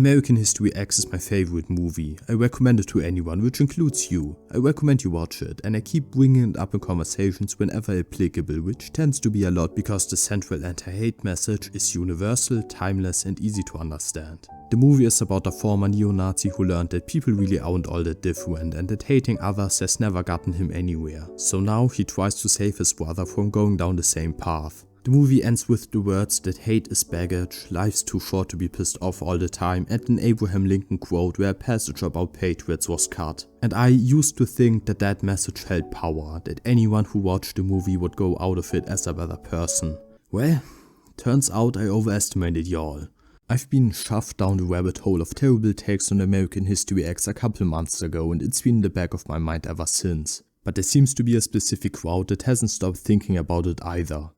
American History X is my favorite movie. I recommend it to anyone, which includes you. I recommend you watch it, and I keep bringing it up in conversations whenever applicable, which tends to be a lot because the central anti-hate message is universal, timeless and easy to understand. The movie is about a former neo-Nazi who learned that people really aren't all that different and that hating others has never gotten him anywhere. So now he tries to save his brother from going down the same path. The movie ends with the words that hate is baggage, life's too short to be pissed off all the time, and an Abraham Lincoln quote where a passage about patriots was cut. And I used to think that that message held power, that anyone who watched the movie would go out of it as a better person. Well, turns out I overestimated y'all. I've been shoved down the rabbit hole of terrible takes on American History X a couple months ago, and it's been in the back of my mind ever since. But there seems to be a specific crowd that hasn't stopped thinking about it either.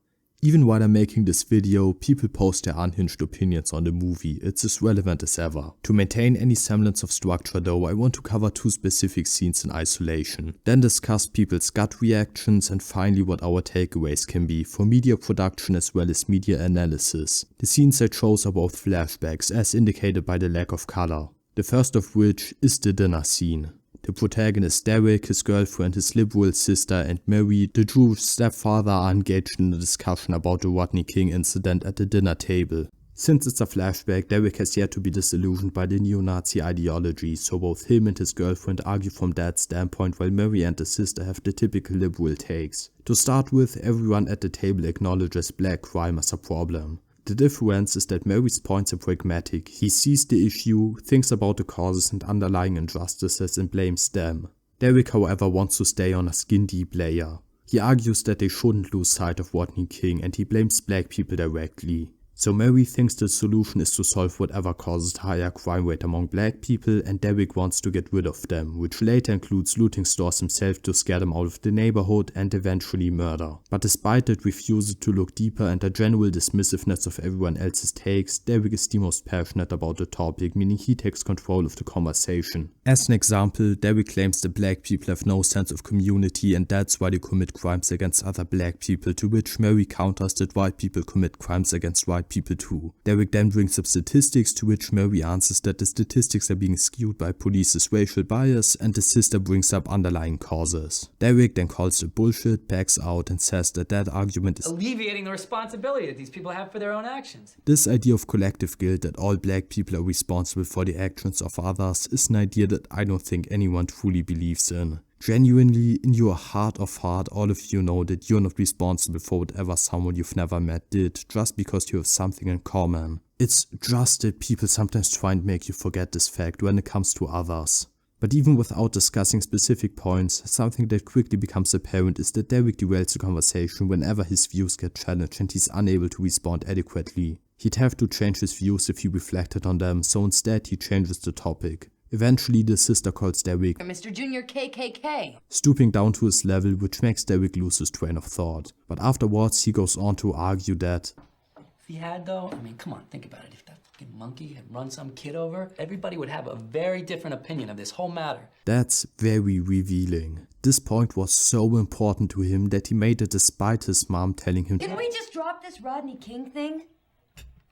Even while I'm making this video, people post their unhinged opinions on the movie. It's as relevant as ever. To maintain any semblance of structure though, I want to cover two specific scenes in isolation, then discuss people's gut reactions, and finally what our takeaways can be for media production as well as media analysis. The scenes I chose are both flashbacks, as indicated by the lack of color. The first of which is the dinner scene. The protagonist Derek, his girlfriend, his liberal sister and Mary, the Jewish stepfather, are engaged in a discussion about the Rodney King incident at the dinner table. Since it's a flashback, Derek has yet to be disillusioned by the neo-Nazi ideology, so both him and his girlfriend argue from that standpoint while Mary and the sister have the typical liberal takes. To start with, everyone at the table acknowledges black crime as a problem. The difference is that Mary's points are pragmatic. He sees the issue, thinks about the causes and underlying injustices and blames them. Derek, however, wants to stay on a skin-deep layer. He argues that they shouldn't lose sight of Rodney King and he blames black people directly. So Mary thinks the solution is to solve whatever causes the higher crime rate among black people, and Derek wants to get rid of them, which later includes looting stores himself to scare them out of the neighborhood and eventually murder. But despite that refusal to look deeper and a general dismissiveness of everyone else's takes, Derek is the most passionate about the topic, meaning he takes control of the conversation. As an example, Derek claims that black people have no sense of community and that's why they commit crimes against other black people, to which Mary counters that white people commit crimes against white people too. Derek then brings up statistics, to which Mary answers that the statistics are being skewed by police's racial bias, and the sister brings up underlying causes. Derek then calls it bullshit, backs out and says that that argument is alleviating the responsibility that these people have for their own actions. This idea of collective guilt, that all black people are responsible for the actions of others, is an idea that I don't think anyone truly believes in. Genuinely, in your heart of heart, all of you know that you're not responsible for whatever someone you've never met did, just because you have something in common. It's just that people sometimes try and make you forget this fact when it comes to others. But even without discussing specific points, something that quickly becomes apparent is that Derek derails the conversation whenever his views get challenged and he's unable to respond adequately. He'd have to change his views if he reflected on them, so instead he changes the topic. Eventually the sister calls Derek Mr. Junior KKK, stooping down to his level, which makes Derek lose his train of thought. But afterwards he goes on to argue that If he had though, I mean, come on, think about it. If that fucking monkey had run some kid over, everybody would have a very different opinion of this whole matter. That's very revealing. This point was so important to him that he made it despite his mom telling him, can we just drop this Rodney King thing?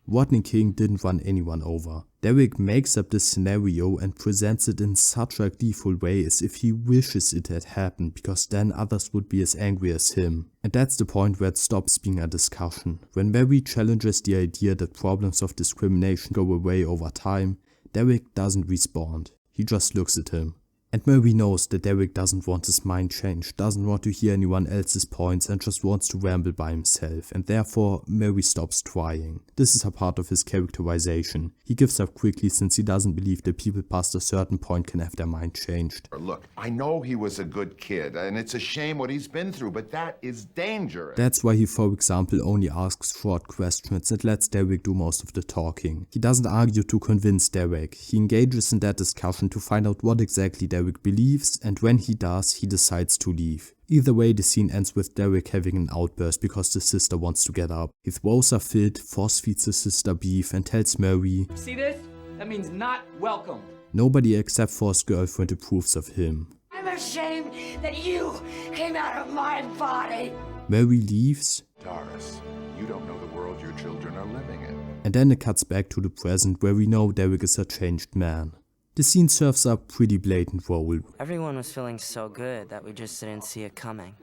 Rodney King didn't run anyone over. Derek makes up this scenario and presents it in such a gleeful way, as if he wishes it had happened, because then others would be as angry as him. And that's the point where it stops being a discussion. When Mary challenges the idea that problems of discrimination go away over time, Derek doesn't respond. He just looks at him. And Mary knows that Derek doesn't want his mind changed, doesn't want to hear anyone else's points and just wants to ramble by himself, and therefore Mary stops trying. This is a part of his characterization. He gives up quickly since he doesn't believe that people past a certain point can have their mind changed. Look, I know he was a good kid, and it's a shame what he's been through, but that is dangerous. That's why he, for example, only asks short questions and lets Derek do most of the talking. He doesn't argue to convince Derek. He engages in that discussion to find out what exactly Derek believes, and when he does, he decides to leave. Either way, the scene ends with Derek having an outburst because the sister wants to get up. He throws a fit, force feeds his sister beef and tells Mary, See this? That means not welcome. nobody except for his girlfriend approves of him. I'm ashamed that you came out of my body. Mary leaves, Doris, you don't know the world your children are living in. And then it cuts back to the present where we know Derek is a changed man. The scene serves a pretty blatant role. Everyone was feeling so good that we just didn't see it coming.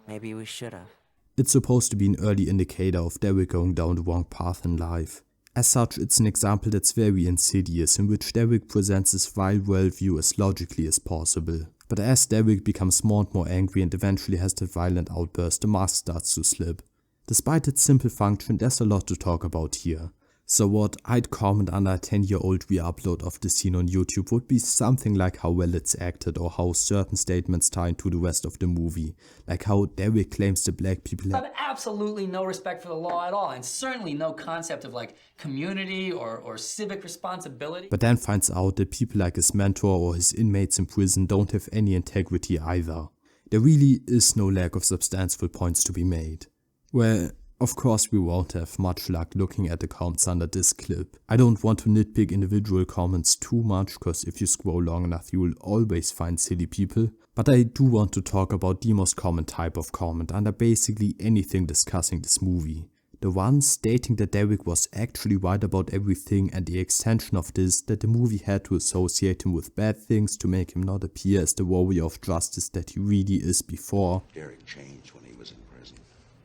Maybe we should have. It's supposed to be an early indicator of Derek going down the wrong path in life. As such, it's an example that's very insidious, in which Derek presents his vile worldview as logically as possible. But as Derek becomes more and more angry and eventually has that violent outburst, the mask starts to slip. Despite its simple function, there's a lot to talk about here. So what I'd comment under a 10-year-old re-upload of the scene on YouTube would be something like how well it's acted, or how certain statements tie into the rest of the movie. Like how Derek claims the black people have absolutely no respect for the law at all, and certainly no concept of like community or civic responsibility. But then finds out that people like his mentor or his inmates in prison don't have any integrity either. There really is no lack of substantial points to be made. Well, of course we won't have much luck looking at the comments under this clip. I don't want to nitpick individual comments too much, cause if you scroll long enough you will always find silly people. But I do want to talk about the most common type of comment under basically anything discussing this movie. The one stating that Derek was actually right about everything, and the extension of this that the movie had to associate him with bad things to make him not appear as the warrior of justice that he really is before. Derek changed when he was in prison.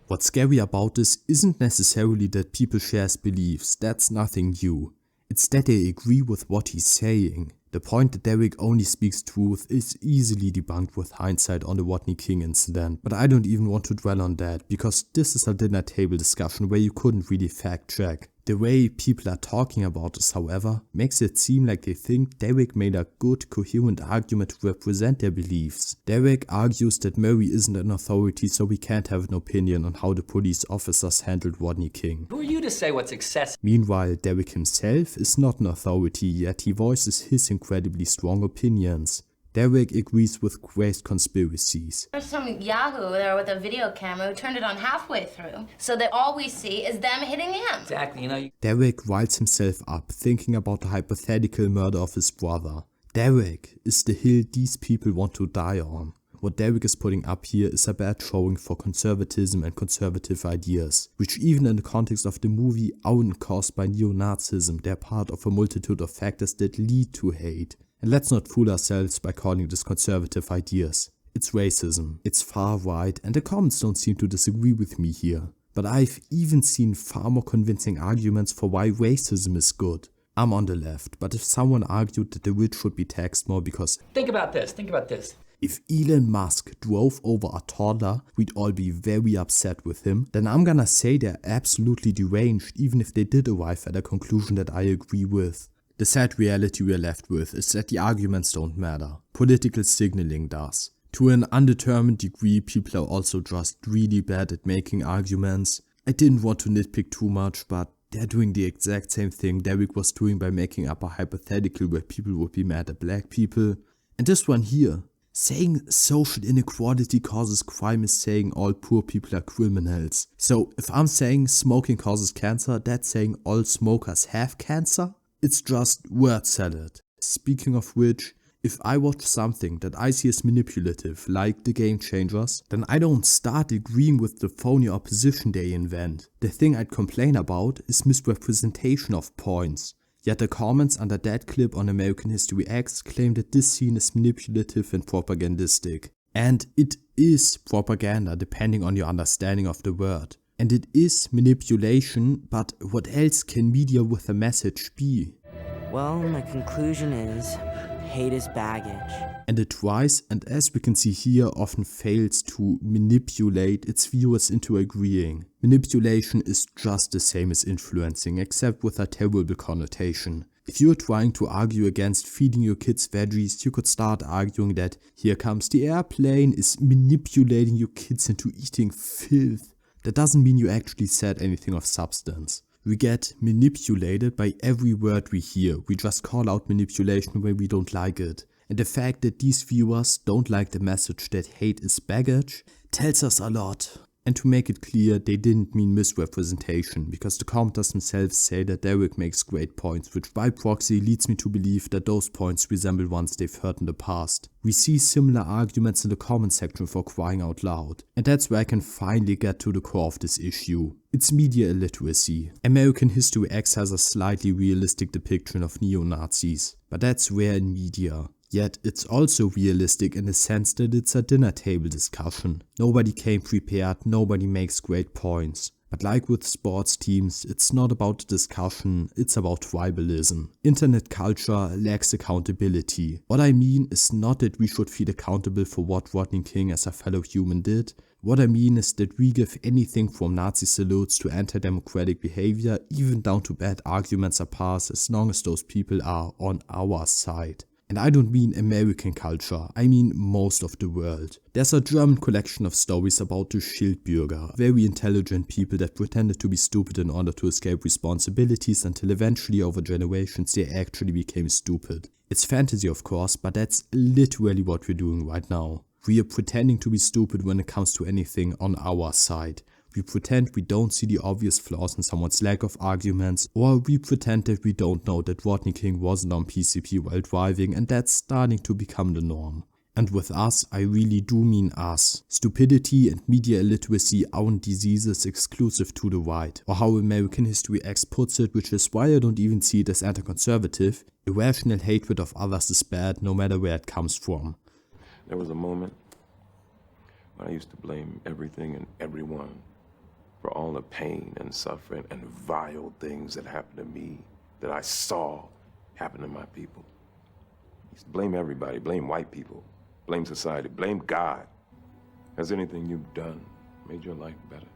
What's scary about this isn't necessarily that people share his beliefs, that's nothing new. It's that they agree with what he's saying. The point that Derek only speaks truth is easily debunked with hindsight on the Rodney King incident, but I don't even want to dwell on that, because this is a dinner table discussion where you couldn't really fact check. The way people are talking about this, however, makes it seem like they think Derek made a good, coherent argument to represent their beliefs. Derek argues that Murray isn't an authority, so we can't have an opinion on how the police officers handled Rodney King. Who are you to say what's excessive? Meanwhile, Derek himself is not an authority, yet he voices his incredibly strong opinions. Derek agrees with Gray's conspiracies. There's some yahoo there with a video camera who turned it on halfway through, so that all we see is them hitting him. Exactly, you know. Derek riles himself up, thinking about the hypothetical murder of his brother. Derek is the hill these people want to die on. What Derek is putting up here is a bad showing for conservatism and conservative ideas, which even in the context of the movie aren't caused by neo-Nazism. They're part of a multitude of factors that lead to hate. And let's not fool ourselves by calling this conservative ideas. It's racism, it's far right, and the comments don't seem to disagree with me here. But I've even seen far more convincing arguments for why racism is good. I'm on the left, but if someone argued that the rich should be taxed more because... Think about this. If Elon Musk drove over a toddler, we'd all be very upset with him, then I'm gonna say they're absolutely deranged, even if they did arrive at a conclusion that I agree with. The sad reality we're left with is that the arguments don't matter. Political signaling does. To an undetermined degree, people are also just really bad at making arguments. I didn't want to nitpick too much, but they're doing the exact same thing Derek was doing by making up a hypothetical where people would be mad at black people. And this one here, saying social inequality causes crime is saying all poor people are criminals. So if I'm saying smoking causes cancer, that's saying all smokers have cancer? It's just word salad. Speaking of which, if I watch something that I see as manipulative, like The Game Changers, then I don't start agreeing with the phony opposition they invent. The thing I'd complain about is misrepresentation of points. Yet the comments under that clip on American History X claim that this scene is manipulative and propagandistic. And it is propaganda depending on your understanding of the word. And it is manipulation, but what else can media with a message be? Well, my conclusion is, hate is baggage. And it tries, and as we can see here, often fails to manipulate its viewers into agreeing. Manipulation is just the same as influencing, except with a terrible connotation. If you're trying to argue against feeding your kids veggies, you could start arguing that Here Comes the Airplane is manipulating your kids into eating filth. That doesn't mean you actually said anything of substance. We get manipulated by every word we hear. We just call out manipulation when we don't like it. And the fact that these viewers don't like the message that hate is baggage tells us a lot. And to make it clear, they didn't mean misrepresentation, because the commenters themselves say that Erik makes great points, which by proxy leads me to believe that those points resemble ones they've heard in the past. We see similar arguments in the comment section, for crying out loud. And that's where I can finally get to the core of this issue. It's media illiteracy. American History X has a slightly realistic depiction of neo-Nazis, but that's rare in media. Yet it's also realistic in the sense that it's a dinner table discussion. Nobody came prepared, nobody makes great points. But like with sports teams, it's not about the discussion, it's about tribalism. Internet culture lacks accountability. What I mean is not that we should feel accountable for what Rodney King as a fellow human did. What I mean is that we give anything from Nazi salutes to anti-democratic behavior, even down to bad arguments, a pass as long as those people are on our side. And I don't mean American culture, I mean most of the world. There's a German collection of stories about the Schildbürger, very intelligent people that pretended to be stupid in order to escape responsibilities until eventually over generations they actually became stupid. It's fantasy of course, but that's literally what we're doing right now. We are pretending to be stupid when it comes to anything on our side. We pretend we don't see the obvious flaws in someone's lack of arguments, or we pretend that we don't know that Rodney King wasn't on PCP while driving, and that's starting to become the norm. And with us, I really do mean us. Stupidity and media illiteracy aren't diseases exclusive to the right, or how American History X puts it, which is why I don't even see it as anti-conservative. Irrational hatred of others is bad no matter where it comes from. There was a moment when I used to blame everything and everyone for all the pain and suffering and vile things that happened to me, that I saw happen to my people. I used to blame everybody, blame white people, blame society, blame God. Has anything you've done made your life better?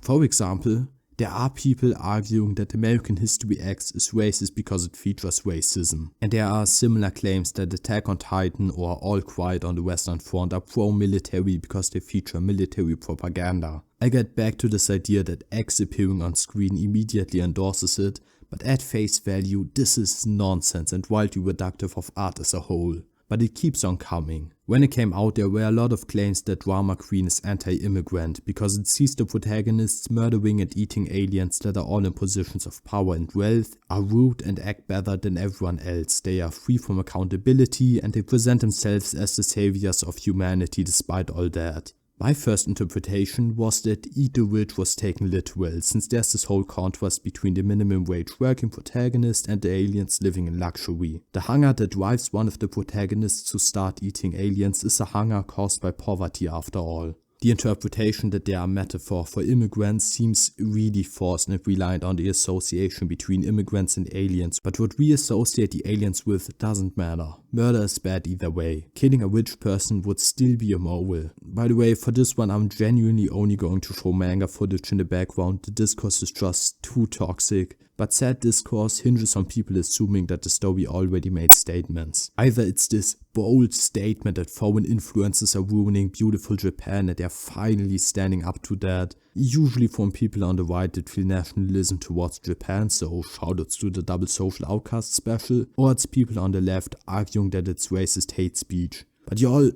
For example, there are people arguing that American History X is racist because it features racism. And there are similar claims that Attack on Titan or All Quiet on the Western Front are pro-military because they feature military propaganda. I get back to this idea that X appearing on screen immediately endorses it, but at face value this is nonsense and wildly reductive of art as a whole. But it keeps on coming. When it came out, there were a lot of claims that Drama Queen is anti-immigrant because it sees the protagonists murdering and eating aliens that are all in positions of power and wealth, are rude and act better than everyone else. They are free from accountability and they present themselves as the saviors of humanity despite all that. My first interpretation was that Eat the Rich was taken literal, since there's this whole contrast between the minimum wage working protagonist and the aliens living in luxury. The hunger that drives one of the protagonists to start eating aliens is a hunger caused by poverty after all. The interpretation that they are a metaphor for immigrants seems really forced and reliant on the association between immigrants and aliens, but what we associate the aliens with doesn't matter. Murder is bad either way. Killing a rich person would still be immoral. By the way, for this one I'm genuinely only going to show manga footage in the background, the discourse is just too toxic. But said discourse hinges on people assuming that the story already made statements. Either it's this bold statement that foreign influences are ruining beautiful Japan and they're finally standing up to that, usually from people on the right that feel nationalism towards Japan, so shoutouts to the Double Social Outcast special, or it's people on the left arguing that it's racist hate speech. But y'all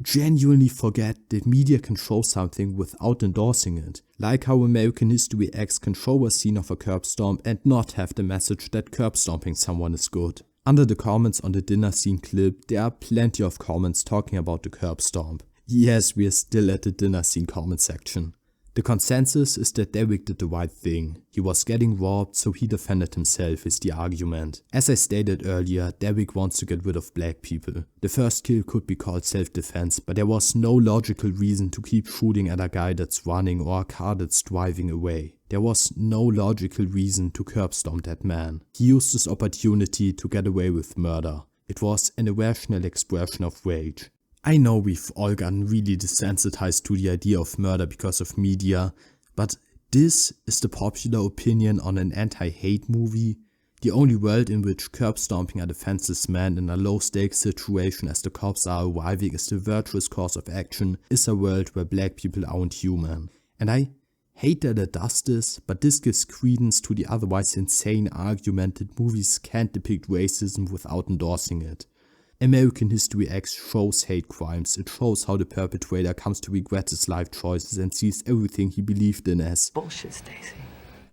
genuinely forget that media can show something without endorsing it. Like how American History X can show a scene of a curb stomp and not have the message that curb stomping someone is good. Under the comments on the dinner scene clip, there are plenty of comments talking about the curb stomp. Yes, we are still at the dinner scene comment section. The consensus is that Erik did the right thing. He was getting robbed, so he defended himself is the argument. As I stated earlier, Erik wants to get rid of black people. The first kill could be called self-defense, but there was no logical reason to keep shooting at a guy that's running or a car that's driving away. There was no logical reason to curb stomp that man. He used this opportunity to get away with murder. It was an irrational expression of rage. I know we've all gotten really desensitized to the idea of murder because of media, but this is the popular opinion on an anti-hate movie. The only world in which curb stomping a defenseless man in a low stakes situation as the cops are arriving is the virtuous course of action is a world where black people aren't human. And I hate that it does this, but this gives credence to the otherwise insane argument that movies can't depict racism without endorsing it. American History X shows hate crimes. It shows how the perpetrator comes to regret his life choices and sees everything he believed in as Bullshit, Stacy.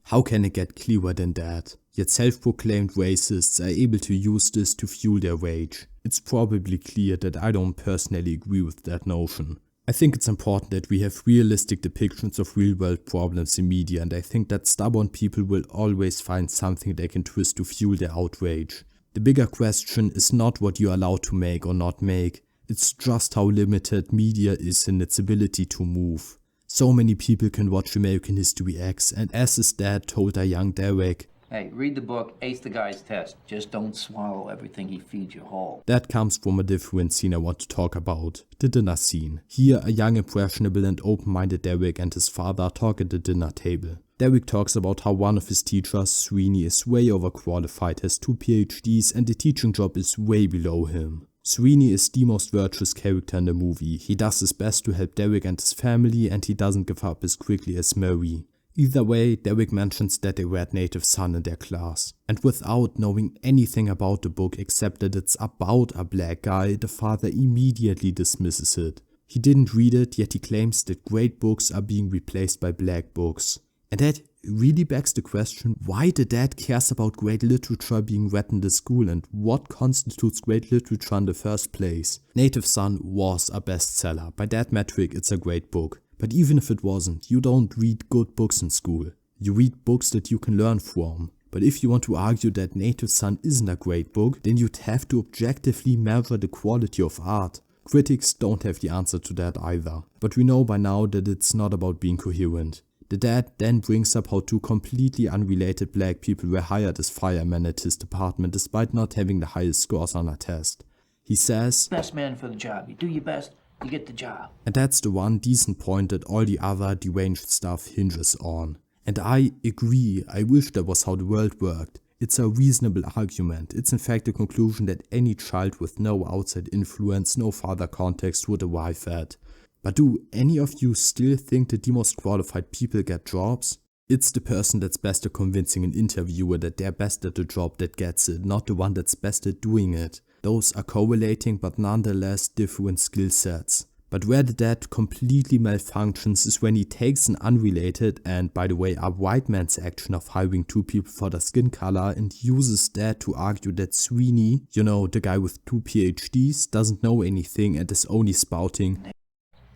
How can it get clearer than that? Yet self-proclaimed racists are able to use this to fuel their rage. It's probably clear that I don't personally agree with that notion. I think it's important that we have realistic depictions of real-world problems in media, and I think that stubborn people will always find something they can twist to fuel their outrage. The bigger question is not what you're allowed to make or not make, it's just how limited media is in its ability to move. So many people can watch American History X, and as his dad told a young Derek, Hey, read the book, ace the guy's test. Just don't swallow everything he feeds you whole. that comes from a different scene I want to talk about, the dinner scene. Here a young, impressionable and open-minded Derek and his father talk at the dinner table. Derek talks about how one of his teachers, Sweeney, is way overqualified, has 2 PhDs and the teaching job is way below him. Sweeney is the most virtuous character in the movie. He does his best to help Derek and his family, and he doesn't give up as quickly as Murray. Either way, Derek mentions that they read Native Son in their class, and without knowing anything about the book except that it's about a black guy, the father immediately dismisses it. He didn't read it, yet he claims that great books are being replaced by black books. And that really begs the question why the dad cares about great literature being read in the school and what constitutes great literature in the first place. Native Son was a bestseller. By that metric, it's a great book. But even if it wasn't, you don't read good books in school. You read books that you can learn from. But if you want to argue that Native Son isn't a great book, then you'd have to objectively measure the quality of art. Critics don't have the answer to that either. But we know by now that it's not about being coherent. The dad then brings up how 2 completely unrelated black people were hired as firemen at his department despite not having the highest scores on a test. He says, Best man for the job. You do your best, you get the job. and that's the one decent point that all the other deranged stuff hinges on. And I agree, I wish that was how the world worked. It's a reasonable argument. It's in fact a conclusion that any child with no outside influence, no father context would arrive at. But do any of you still think that the most qualified people get jobs? It's the person that's best at convincing an interviewer that they're best at the job that gets it, not the one that's best at doing it. Those are correlating but nonetheless different skill sets. But where the dad completely malfunctions is when he takes an unrelated and, by the way, a white man's action of hiring 2 people for their skin color and uses that to argue that Sweeney, you know, the guy with 2 PhDs, doesn't know anything and is only spouting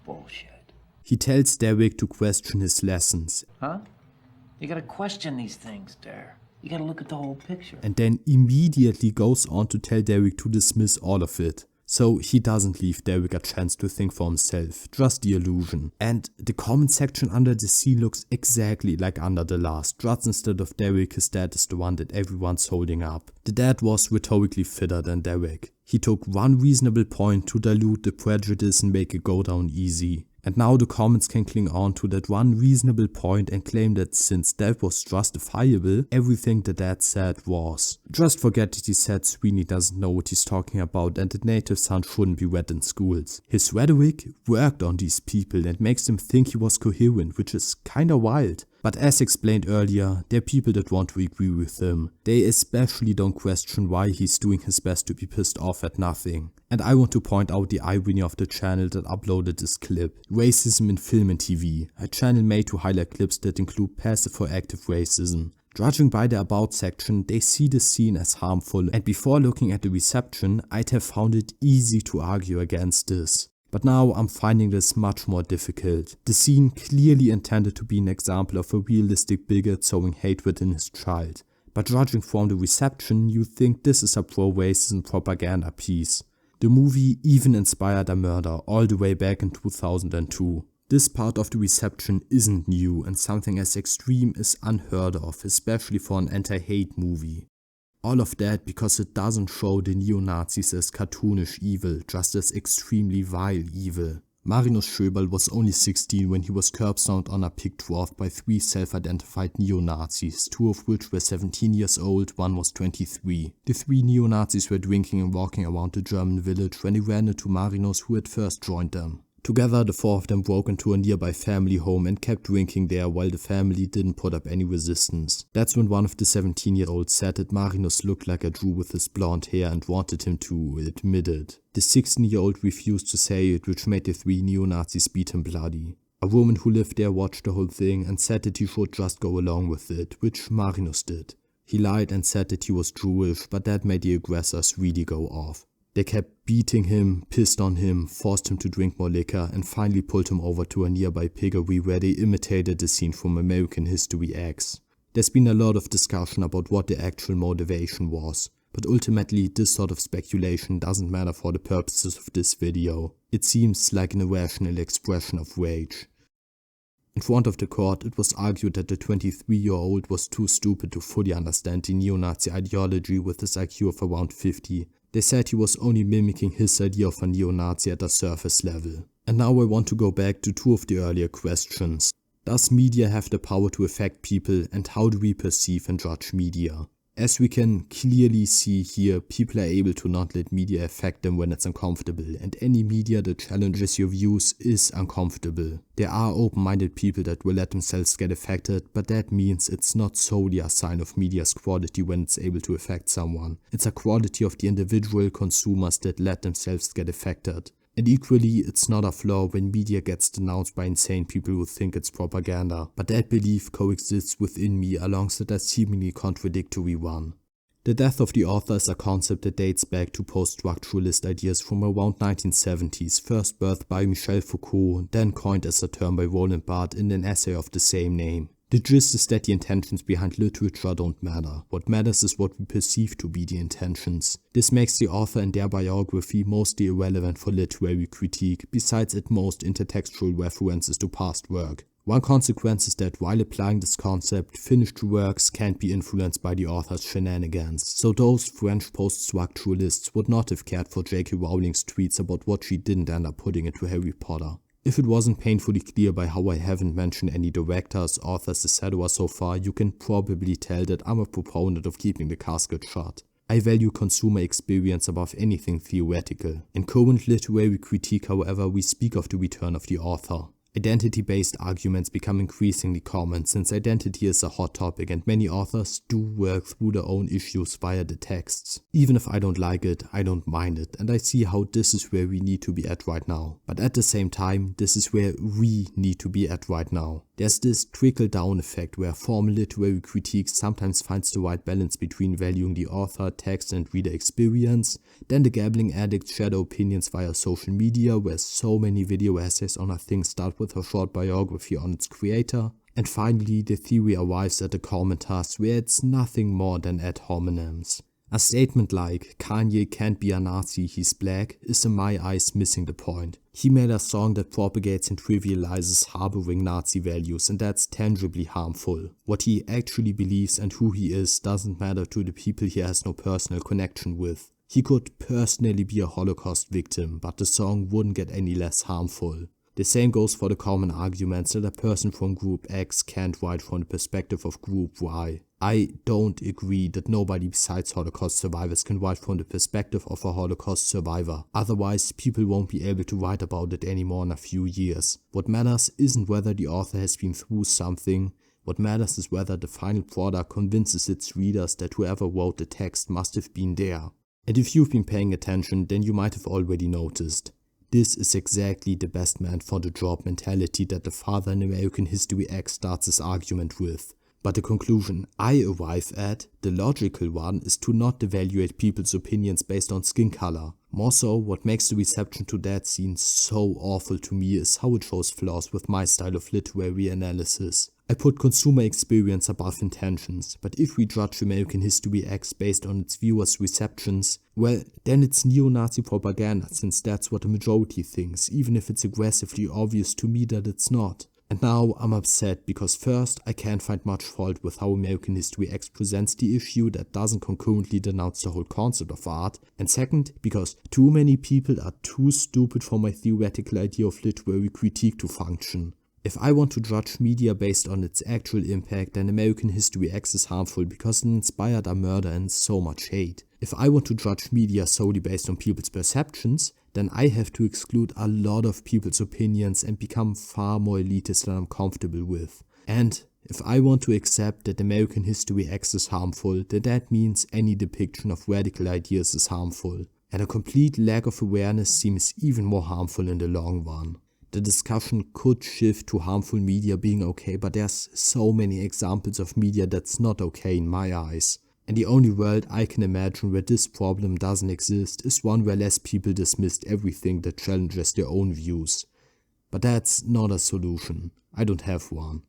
Bullshit. He tells Derek to question his lessons. Huh? You gotta question these things, Der. You gotta look at the whole picture. And then immediately goes on to tell Derek to dismiss all of it. So he doesn't leave Derek a chance to think for himself, just the illusion. And the comment section under the scene looks exactly like under the last. Just instead of Derek, his dad is the one that everyone's holding up. The dad was rhetorically fitter than Derek. He took one reasonable point to dilute the prejudice and make it go down easy. And now the comments can cling on to that one reasonable point and claim that since that was justifiable, everything the dad said was. Just forget that he said Sweeney doesn't know what he's talking about and that Native Son shouldn't be read in schools. His rhetoric worked on these people and makes them think he was coherent, which is kinda wild. But as explained earlier, there are people that want to agree with him. They especially don't question why he's doing his best to be pissed off at nothing. And I want to point out the irony of the channel that uploaded this clip. Racism in film and TV, a channel made to highlight clips that include passive or active racism. Judging by the about section, they see the scene as harmful, and before looking at the reception, I'd have found it easy to argue against this. But now I'm finding this much more difficult. The scene clearly intended to be an example of a realistic bigot sowing hatred in his child. But judging from the reception, you think this is a pro-racism propaganda piece. The movie even inspired a murder all the way back in 2002. This part of the reception isn't new, and something as extreme is unheard of, especially for an anti-hate movie. All of that because it doesn't show the neo-Nazis as cartoonish evil, just as extremely vile evil. Marinus Schöberl was only 16 when he was curb-stomped on a pig trough by 3 self-identified neo-Nazis, 2 of which were 17 years old, 1 was 23. The 3 neo-Nazis were drinking and walking around the German village when they ran into Marinus, who had first joined them. Together, the four of them broke into a nearby family home and kept drinking there while the family didn't put up any resistance. That's when one of the 17-year-olds said that Marinus looked like a Jew with his blonde hair and wanted him to admit it. The 16-year-old refused to say it, which made the 3 neo-Nazis beat him bloody. A woman who lived there watched the whole thing and said that he should just go along with it, which Marinus did. He lied and said that he was Jewish, but that made the aggressors really go off. They kept beating him, pissed on him, forced him to drink more liquor, and finally pulled him over to a nearby piggery where they imitated the scene from American History X. There's been a lot of discussion about what the actual motivation was, but ultimately this sort of speculation doesn't matter for the purposes of this video. It seems like an irrational expression of rage. In front of the court, it was argued that the 23-year-old was too stupid to fully understand the neo-Nazi ideology with his IQ of around 50. They said he was only mimicking his idea of a neo-Nazi at a surface level. And now I want to go back to 2 of the earlier questions. Does media have the power to affect people, and how do we perceive and judge media? As we can clearly see here, people are able to not let media affect them when it's uncomfortable, and any media that challenges your views is uncomfortable. There are open-minded people that will let themselves get affected, but that means it's not solely a sign of media's quality when it's able to affect someone. It's a quality of the individual consumers that let themselves get affected. And equally, it's not a flaw when media gets denounced by insane people who think it's propaganda, but that belief coexists within me alongside a seemingly contradictory one. The death of the author is a concept that dates back to post-structuralist ideas from around 1970s, first birthed by Michel Foucault, then coined as a term by Roland Barthes in an essay of the same name. The gist is that the intentions behind literature don't matter. What matters is what we perceive to be the intentions. This makes the author and their biography mostly irrelevant for literary critique, besides at most intertextual references to past work. One consequence is that while applying this concept, finished works can't be influenced by the author's shenanigans, so those French post-structuralists would not have cared for J.K. Rowling's tweets about what she didn't end up putting into Harry Potter. If it wasn't painfully clear by how I haven't mentioned any directors, authors, etc. so far, you can probably tell that I'm a proponent of keeping the casket shut. I value consumer experience above anything theoretical. In current literary critique, however, we speak of the return of the author. Identity-based arguments become increasingly common since identity is a hot topic and many authors do work through their own issues via the texts. Even if I don't like it, I don't mind it, and I see how this is where we need to be at right now. But at the same time, this is where we need to be at right now. There's this trickle-down effect where formal literary critique sometimes finds the right balance between valuing the author, text and reader experience, then the gambling addicts share their opinions via social media where so many video essays on a thing start with a short biography on its creator, and finally the theory arrives at the commenters where it's nothing more than ad hominems. A statement like, Kanye can't be a Nazi, he's black, is in my eyes missing the point. He made a song that propagates and trivializes harboring Nazi values, and that's tangibly harmful. What he actually believes and who he is doesn't matter to the people he has no personal connection with. He could personally be a Holocaust victim, but the song wouldn't get any less harmful. The same goes for the common arguments that a person from Group X can't write from the perspective of Group Y. I don't agree that nobody besides Holocaust survivors can write from the perspective of a Holocaust survivor. Otherwise, people won't be able to write about it anymore in a few years. What matters isn't whether the author has been through something. What matters is whether the final product convinces its readers that whoever wrote the text must have been there. And if you've been paying attention, then you might have already noticed. This is exactly the best man for the job mentality that the father in American History X starts his argument with. But the conclusion I arrive at, the logical one, is to not evaluate people's opinions based on skin color. More so, what makes the reception to that scene so awful to me is how it shows flaws with my style of literary analysis. I put consumer experience above intentions, but if we judge American History X based on its viewers' receptions, well, then it's neo-Nazi propaganda, since that's what the majority thinks, even if it's aggressively obvious to me that it's not. And now I'm upset because first, I can't find much fault with how American History X presents the issue that doesn't concurrently denounce the whole concept of art, and second, because too many people are too stupid for my theoretical idea of literary critique to function. If I want to judge media based on its actual impact, then American History X is harmful because it inspired a murder and so much hate. If I want to judge media solely based on people's perceptions, then I have to exclude a lot of people's opinions and become far more elitist than I'm comfortable with. And if I want to accept that American History X is harmful, then that means any depiction of radical ideas is harmful. And a complete lack of awareness seems even more harmful in the long run. The discussion could shift to harmful media being okay, but there's so many examples of media that's not okay in my eyes. And the only world I can imagine where this problem doesn't exist is one where less people dismissed everything that challenges their own views. But that's not a solution. I don't have one.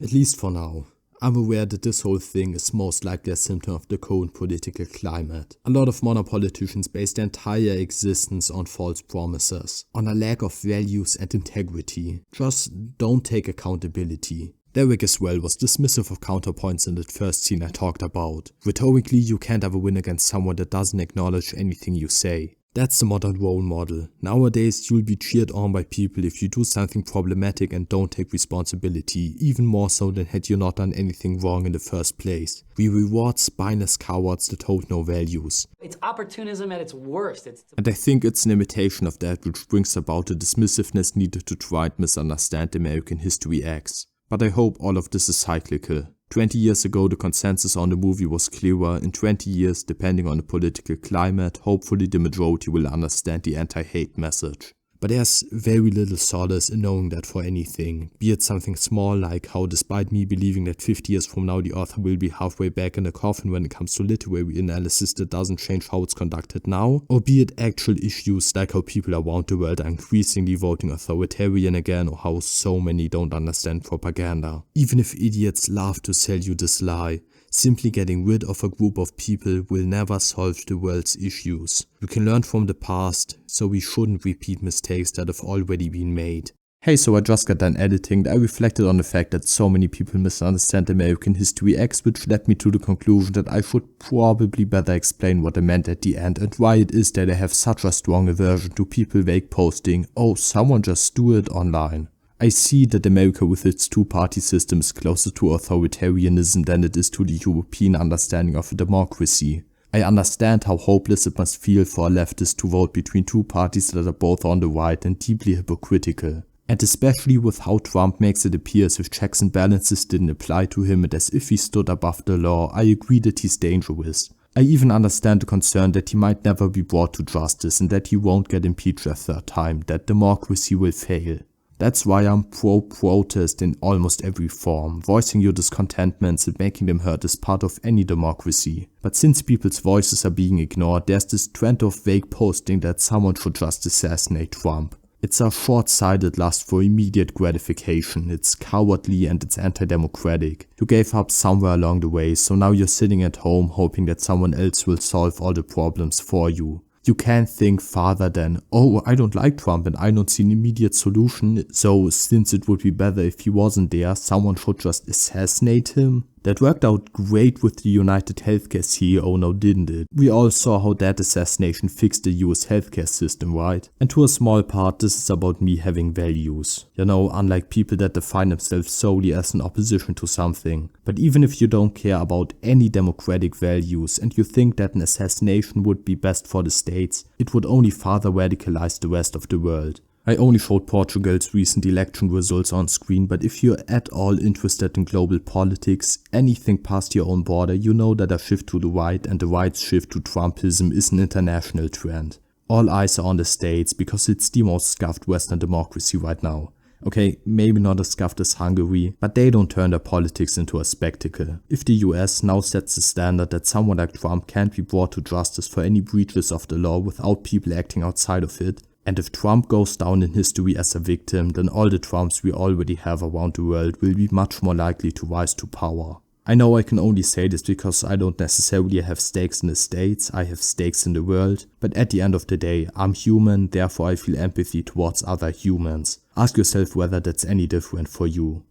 At least for now. I'm aware that this whole thing is most likely a symptom of the current political climate. A lot of modern politicians base their entire existence on false promises, on a lack of values and integrity. Just don't take accountability. Erik as well was dismissive of counterpoints in that first scene I talked about. Rhetorically, you can't ever win against someone that doesn't acknowledge anything you say. That's the modern role model. Nowadays, you'll be cheered on by people if you do something problematic and don't take responsibility, even more so than had you not done anything wrong in the first place. We reward spineless cowards that hold no values. It's opportunism at its worst. And I think it's an imitation of that which brings about the dismissiveness needed to try and misunderstand American History X. But I hope all of this is cyclical. 20 years ago the consensus on the movie was clearer. In 20 years, depending on the political climate, hopefully the majority will understand the anti-hate message. But there's very little solace in knowing that for anything, be it something small like how despite me believing that 50 years from now the author will be halfway back in the coffin when it comes to literary analysis, that doesn't change how it's conducted now, or be it actual issues like how people around the world are increasingly voting authoritarian again, or how so many don't understand propaganda. Even if idiots love to sell you this lie, simply getting rid of a group of people will never solve the world's issues. We can learn from the past, so we shouldn't repeat mistakes that have already been made. Hey, so I just got done editing and I reflected on the fact that so many people misunderstand American History X, which led me to the conclusion that I should probably better explain what I meant at the end and why it is that I have such a strong aversion to people vague posting, "Oh, someone just do it" online. I see that America with its two-party system is closer to authoritarianism than it is to the European understanding of a democracy. I understand how hopeless it must feel for a leftist to vote between two parties that are both on the right and deeply hypocritical. And especially with how Trump makes it appear as if checks and balances didn't apply to him and as if he stood above the law, I agree that he's dangerous. I even understand the concern that he might never be brought to justice and that he won't get impeached a third time, that democracy will fail. That's why I'm pro-protest in almost every form. Voicing your discontentments and making them heard is part of any democracy. But since people's voices are being ignored, there's this trend of vague posting that someone should just assassinate Trump. It's a short-sighted lust for immediate gratification, it's cowardly and it's anti-democratic. You gave up somewhere along the way, so now you're sitting at home hoping that someone else will solve all the problems for you. You can't think farther than, oh, I don't like Trump and I don't see an immediate solution, so since it would be better if he wasn't there, someone should just assassinate him? That worked out great with the United Healthcare CEO, now didn't it? We all saw how that assassination fixed the US healthcare system, right? And to a small part, this is about me having values. You know, unlike people that define themselves solely as an opposition to something. But even if you don't care about any democratic values and you think that an assassination would be best for the states, it would only further radicalize the rest of the world. I only showed Portugal's recent election results on screen, but if you're at all interested in global politics, anything past your own border, you know that a shift to the right and the right's shift to Trumpism is an international trend. All eyes are on the States because it's the most scuffed Western democracy right now. Okay, maybe not as scuffed as Hungary, but they don't turn their politics into a spectacle. If the US now sets the standard that someone like Trump can't be brought to justice for any breaches of the law without people acting outside of it, and if Trump goes down in history as a victim, then all the Trumps we already have around the world will be much more likely to rise to power. I know I can only say this because I don't necessarily have stakes in the States, I have stakes in the world, but at the end of the day, I'm human, therefore I feel empathy towards other humans. Ask yourself whether that's any different for you.